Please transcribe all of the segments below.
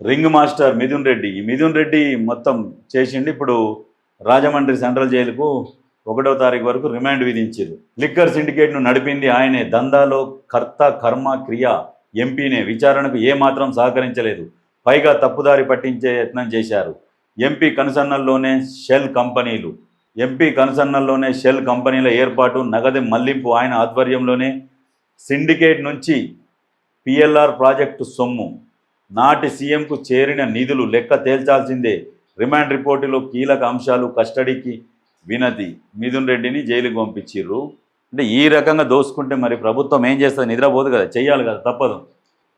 Ring master Mithun Reddy. ఈ మిథున్ రెడ్డి మొత్తం చేసిండి. ఇప్పుడు రాజమండ్రి సెంట్రల్ జైలుకు 1వ తారీఖు వరకు రిమాండ్ విధించారు. లిక్కర్ సిండికేట్ను నడిపింది ఆయనే. దందాలో కర్త కర్మ క్రియ ఎంపీనే. విచారణకు ఏమాత్రం సహకరించలేదు. పైగా తప్పుదారి పట్టించే యత్నం చేశారు. ఎంపీ కనుసన్నల్లోనే షెల్ కంపెనీల ఏర్పాటు, నగదు మళ్లింపు ఆయన ఆధ్వర్యంలోనే. సిండికేట్ నుంచి పిఎల్ఆర్ ప్రాజెక్టు సొమ్ము, నాటి సీఎంకు చేరిన నిధులు లెక్క తేల్చాల్సిందే. రిమాండ్ రిపోర్టులో కీలక అంశాలు. కస్టడీకి వినతి. మిథున్ రెడ్డిని జైలుకు పంపించిర్రు. అంటే ఈ రకంగా దోసుకుంటే మరి ప్రభుత్వం ఏం చేస్తుంది? నిద్రపోదు కదా, చెయ్యాలి కదా, తప్పదు.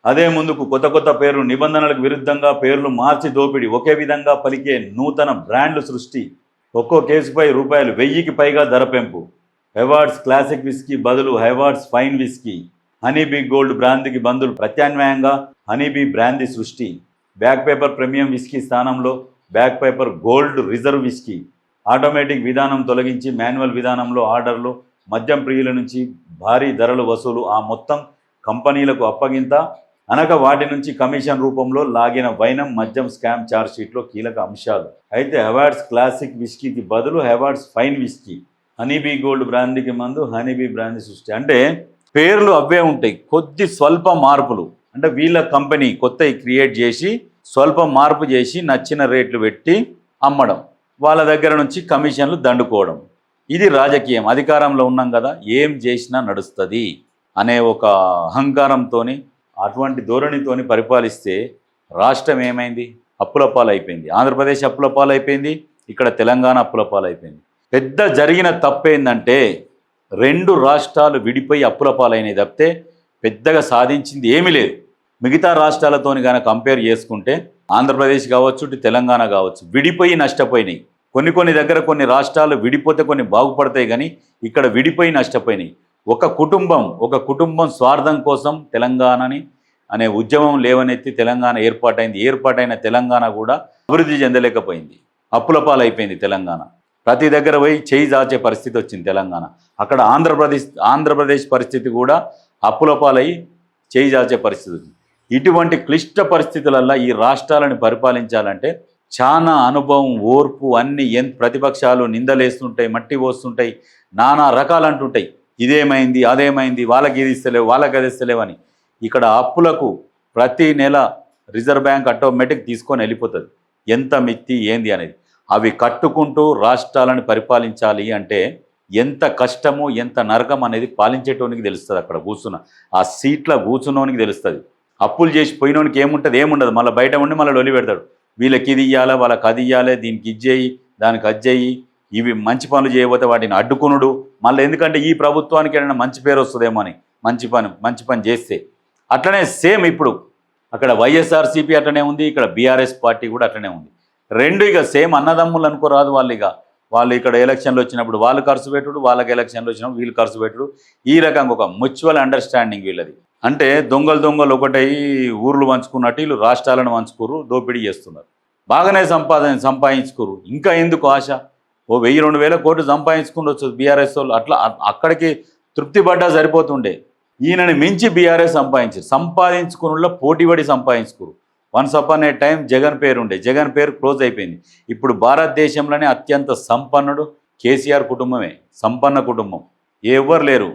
అదే ముందుకు కొత్త పేర్లు, నిబంధనలకు విరుద్ధంగా పేర్లు మార్చి దోపిడీ, ఒకే విధంగా పలికే నూతన బ్రాండ్లు సృష్టి, ఒక్కో కేసుపై రూపాయలు 1000కి పైగా ధర పెంపు. హెవార్డ్స్ క్లాసిక్ విస్కీ బదులు హెవార్డ్స్ ఫైన్ విస్కీ. హనీబీ గోల్డ్ బ్రాండ్కి బంధులు ప్రత్యామ్నాయంగా హనీబీ బ్రాందీ సృష్టి. బ్యాక్ పేపర్ ప్రీమియం విస్కీ స్థానంలో back paper gold reserve whisky. Automatic విధానం తొలగించి మాన్యువల్ విధానంలో ఆర్డర్లు. మద్యం ప్రియుల నుంచి భారీ ధరలు వసూలు. ఆ మొత్తం కంపెనీలకు అప్పగింత అనక వాటి నుంచి కమిషన్ రూపంలో లాగిన వైనం. మద్యం స్కామ్ ఛార్జ్షీట్లో కీలక అంశాలు. అయితే హెవార్డ్స్ క్లాసిక్ విస్కీకి బదులు హెవార్డ్స్ ఫైన్ విస్కీ. హనీబీ గోల్డ్ బ్రాండ్కి మందు హనీబీ బ్రాండ్ సృష్టి. అంటే పేర్లు అవే ఉంటాయి, కొద్ది స్వల్ప మార్పులు. అంటే వీళ్ళ కంపెనీ కొత్తవి క్రియేట్ చేసి స్వల్ప మార్పు చేసి నచ్చిన రేట్లు పెట్టి అమ్మడం, వాళ్ళ దగ్గర నుంచి కమిషన్లు దండుకోవడం. ఇది రాజకీయం. అధికారంలో ఉన్నాం కదా, ఏం చేసినా నడుస్తుంది అనే ఒక అహంకారంతో, అటువంటి ధోరణితోని పరిపాలిస్తే రాష్ట్రం ఏమైంది? అప్పుల పాలైపోయింది. ఆంధ్రప్రదేశ్ అప్పుల పాలైపోయింది, ఇక్కడ తెలంగాణ అప్పుల పాలైపోయింది. పెద్ద జరిగిన తప్పేందంటే 2 రాష్ట్రాలు విడిపోయి అప్పుల పాలైనవి తప్పితే పెద్దగా సాధించింది ఏమీ లేదు. మిగతా రాష్ట్రాలతోని కనుక కంపేర్ చేసుకుంటే ఆంధ్రప్రదేశ్ కావచ్చు, ఇటు తెలంగాణ కావచ్చు, విడిపోయి నష్టపోయినాయి. కొన్ని దగ్గర కొన్ని రాష్ట్రాలు విడిపోతే కొన్ని బాగుపడతాయి, కానీ ఇక్కడ విడిపోయి నష్టపోయినాయి. ఒక కుటుంబం స్వార్థం కోసం తెలంగాణని అనే ఉద్యమం లేవనెత్తి తెలంగాణ ఏర్పాటైన తెలంగాణ కూడా అభివృద్ధి చెందలేకపోయింది. అప్పుల పాలైపోయింది తెలంగాణ. ప్రతి దగ్గర పోయి చేయి దాచే పరిస్థితి వచ్చింది తెలంగాణ. అక్కడ ఆంధ్రప్రదేశ్ పరిస్థితి కూడా అప్పుల పాలై చేయి దాచే పరిస్థితి వచ్చింది. ఇటువంటి క్లిష్ట పరిస్థితులల్లో ఈ రాష్ట్రాలను పరిపాలించాలంటే చాలా అనుభవం, ఓర్పు, అన్ని ప్రతిపక్షాలు నిందలేస్తుంటాయి, మట్టి పోస్తుంటాయి, నానా రకాలు అంటుంటాయి. ఇదేమైంది, అదేమైంది, వాళ్ళకి ఇది ఇస్తలేవు, వాళ్ళకి అది ఇస్తలేవు అని. ఇక్కడ అప్పులకు ప్రతి నెల రిజర్వ్ బ్యాంక్ ఆటోమేటిక్ తీసుకొని వెళ్ళిపోతుంది ఎంత మిత్తి ఏంది అనేది. అవి కట్టుకుంటూ రాష్ట్రాలను పరిపాలించాలి అంటే ఎంత కష్టమో ఎంత నరకం అనేది పాలించేటోనికి తెలుస్తుంది. అక్కడ కూర్చున్న ఆ సీట్లో కూర్చున్నోనికి తెలుస్తుంది. అప్పులు చేసి పోయినోనికి ఏముండదు. మళ్ళీ బయట ఉండి మళ్ళీ లొలి పెడతాడు. వీళ్ళకి ఇది ఇవ్వాలి, వాళ్ళకి అది ఇవ్వాలి, దీనికి ఇది చేయి, దానికి అది చేయి, ఇవి మంచి పనులు చేయబోతే వాటిని అడ్డుకునుడు. మళ్ళీ ఎందుకంటే ఈ ప్రభుత్వానికి ఏదైనా మంచి పేరు వస్తుందేమో అని మంచి పని చేస్తే. అట్లనే సేమ్ ఇప్పుడు అక్కడ వైఎస్ఆర్సీపీ అట్లనే ఉంది, ఇక్కడ బీఆర్ఎస్ పార్టీ కూడా అట్లనే ఉంది. 2 ఇక సేమ్ అన్నదమ్ములు అనుకోరాదు. వాళ్ళు ఇక్కడ ఎలక్షన్లు వచ్చినప్పుడు వాళ్ళు ఖర్చు పెట్టుడు, వాళ్ళకి ఎలక్షన్లు వచ్చినప్పుడు వీళ్ళు ఖర్చు పెట్టుడు. ఈ రకంగా ఒక మ్యూచువల్ అండర్స్టాండింగ్ వీళ్ళది. అంటే దొంగలు ఒకటై ఊర్లు పంచుకున్నట్టు వీళ్ళు రాష్ట్రాలను పంచుకోరు, దోపిడీ చేస్తున్నారు. బాగానే సంపాదించుకోరు. ఇంకా ఎందుకు ఆశ? ఓ 1000-2000 కోట్లు సంపాదించుకుండొచ్చు బీఆర్ఎస్ వాళ్ళు. అట్లా అక్కడికి తృప్తి పడ్డా సరిపోతుండే. ఈయనని మించి బీఆర్ఎస్ సంపాదించుకున్న పోటీపడి సంపాదించుకోరు. Once upon a time Jagan పేరు ఉండే, జగన్ పేరు క్లోజ్ అయిపోయింది. ఇప్పుడు భారతదేశంలోనే అత్యంత సంపన్నుడు కేసీఆర్ కుటుంబమే, సంపన్న కుటుంబం. ఎవరు లేరు,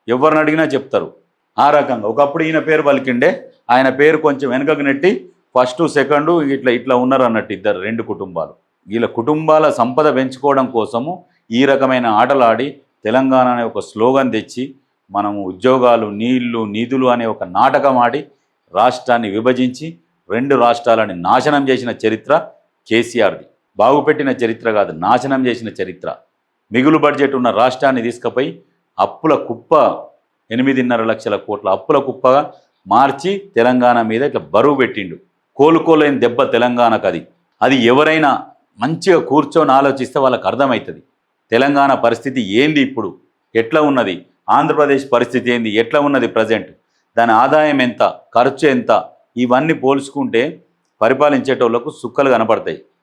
ఎవరిని అడిగినా చెప్తారు. ఆ రకంగా ఒకప్పుడు ఈయన పేరు పలికిండే, ఆయన పేరు కొంచెం వెనుకకు నెట్టి ఫస్ట్ సెకండు ఇట్లా ఉన్నారు అన్నట్టు 2 కుటుంబాలు. వీళ్ళ కుటుంబాల సంపద పెంచుకోవడం కోసము ఈ రకమైన ఆటలాడి తెలంగాణ అనే ఒక స్లోగన్ తెచ్చి మనము ఉద్యోగాలు, నీళ్లు, నిధులు అనే ఒక నాటకం ఆడి రాష్ట్రాన్ని విభజించి 2 రాష్ట్రాలని నాశనం చేసిన చరిత్ర కేసీఆర్ది. బాగుపెట్టిన చరిత్ర కాదు, నాశనం చేసిన చరిత్ర. మిగులు బడ్జెట్ ఉన్న రాష్ట్రాన్ని తీసుకుపోయి అప్పుల కుప్ప, 8.5 లక్షల కోట్ల అప్పుల కుప్పగా మార్చి తెలంగాణ మీద ఇట్లా బరువు పెట్టిండు. కోలుకోలేని దెబ్బ తెలంగాణకు. అది ఎవరైనా మంచిగా కూర్చొని ఆలోచిస్తే వాళ్ళకి అర్థమవుతుంది. తెలంగాణ పరిస్థితి ఏంది ఇప్పుడు, ఎట్లా ఉన్నది, ఆంధ్రప్రదేశ్ పరిస్థితి ఏంది, ఎట్లా ఉన్నది ప్రజెంట్, దాని ఆదాయం ఎంత, ఖర్చు ఎంత, ఇవన్నీ పోల్చుకుంటే పరిపాలించేటోళ్లకు సుక్కలు కనపడతాయి.